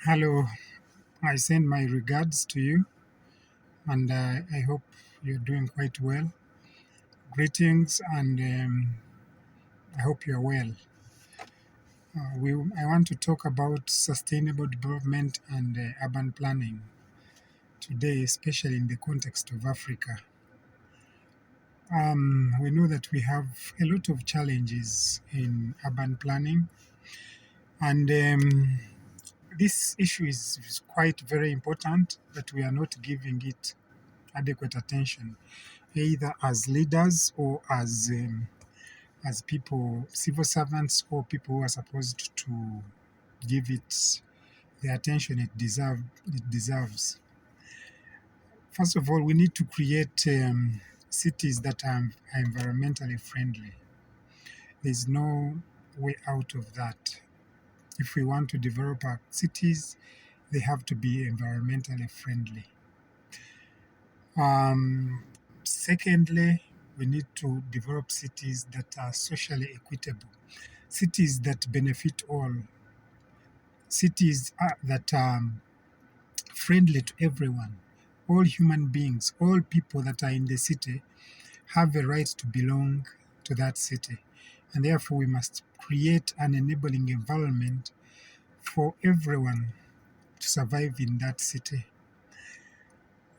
Hello, I send my regards to you and I hope you're doing quite well. Greetings and I hope you're well. I want to talk about sustainable development and urban planning today, especially in the context of Africa. We know that we have a lot of challenges in urban planning, and this issue is quite very important, but we are not giving it adequate attention either as leaders or as people, civil servants, or people who are supposed to give it the attention it deserves. First of all, we need to create cities that are environmentally friendly. There's no way out of that. If we want to develop our cities, they have to be environmentally friendly. Um, Secondly, we need to develop cities that are socially equitable, cities that benefit all, cities that are friendly to everyone. All human beings, all people that are in the city have a right to belong to that city. And therefore, we must create an enabling environment for everyone to survive in that city.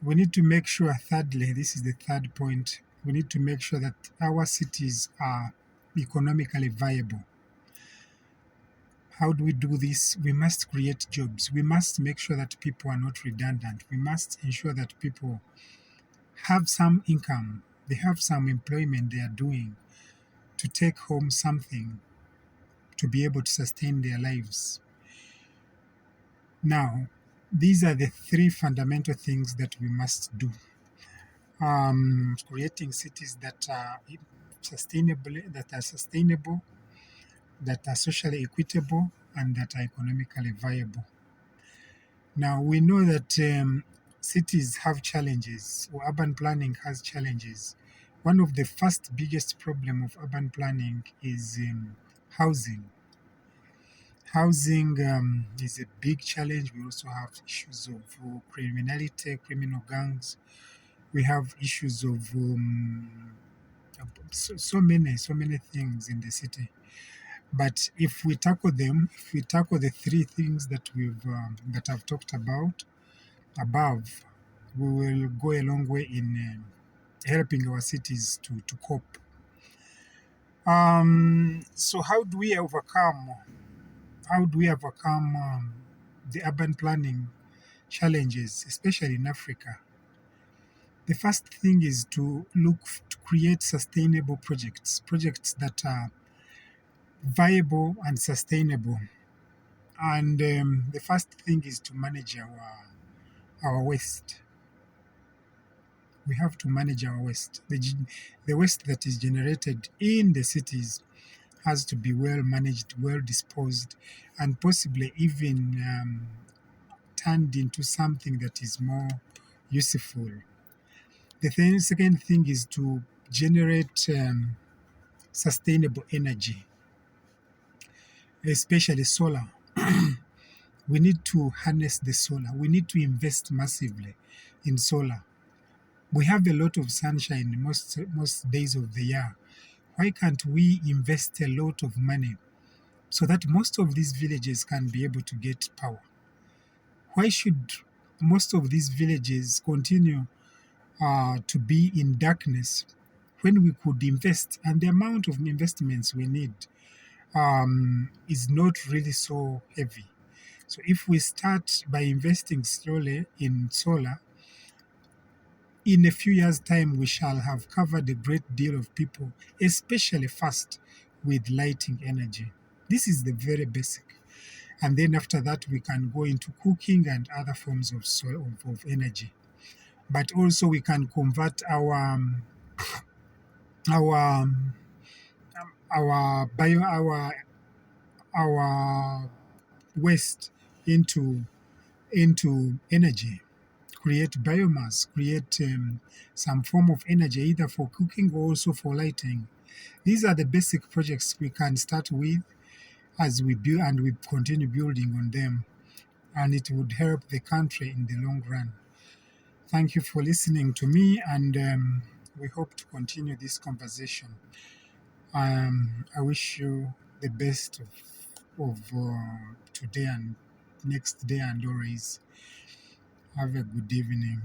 We need to make sure, thirdly, this is the third point, we need to make sure that our cities are economically viable. How do we do this? We must create jobs. We must make sure that people are not redundant. We must ensure that people have some income, they have some employment they are doing to take home something to be able to sustain their lives. Now, these are the three fundamental things that we must do. Creating cities that are sustainable, that are socially equitable, and that are economically viable. Now we know that cities have challenges, or urban planning has challenges. One of the first biggest problem of urban planning is housing. Housing is a big challenge. We also have issues of criminality, criminal gangs. We have issues of so many things in the city. But if we tackle them, if we tackle the three things that I've talked about above, we will go a long way in helping our cities to cope. So how do we overcome the urban planning challenges, especially in Africa? The first thing is to look to create sustainable projects that are viable and sustainable. And the first thing is to manage our waste. We have to manage our waste. The waste that is generated in the cities has to be well managed, well disposed, and possibly even turned into something that is more useful. Second thing is to generate sustainable energy, especially solar. We need to harness the solar. We need to invest massively in solar. We have a lot of sunshine most days of the year. Why can't we invest a lot of money so that most of these villages can be able to get power? Why should most of these villages continue to be in darkness when we could invest? And the amount of investments we need is not really so heavy. So if we start by investing slowly in solar, in a few years' time, we shall have covered a great deal of people, especially first with lighting energy. This is the very basic. And then after that, we can go into cooking and other forms of energy. But also, we can convert our our bio our waste into energy, create biomass, create some form of energy either for cooking or also for lighting. These are the basic projects we can start with as we build, and we continue building on them. and it would help the country in the long run. Thank you for listening to me, and we hope to continue this conversation. I wish you the best of today and next day, and always have a good evening.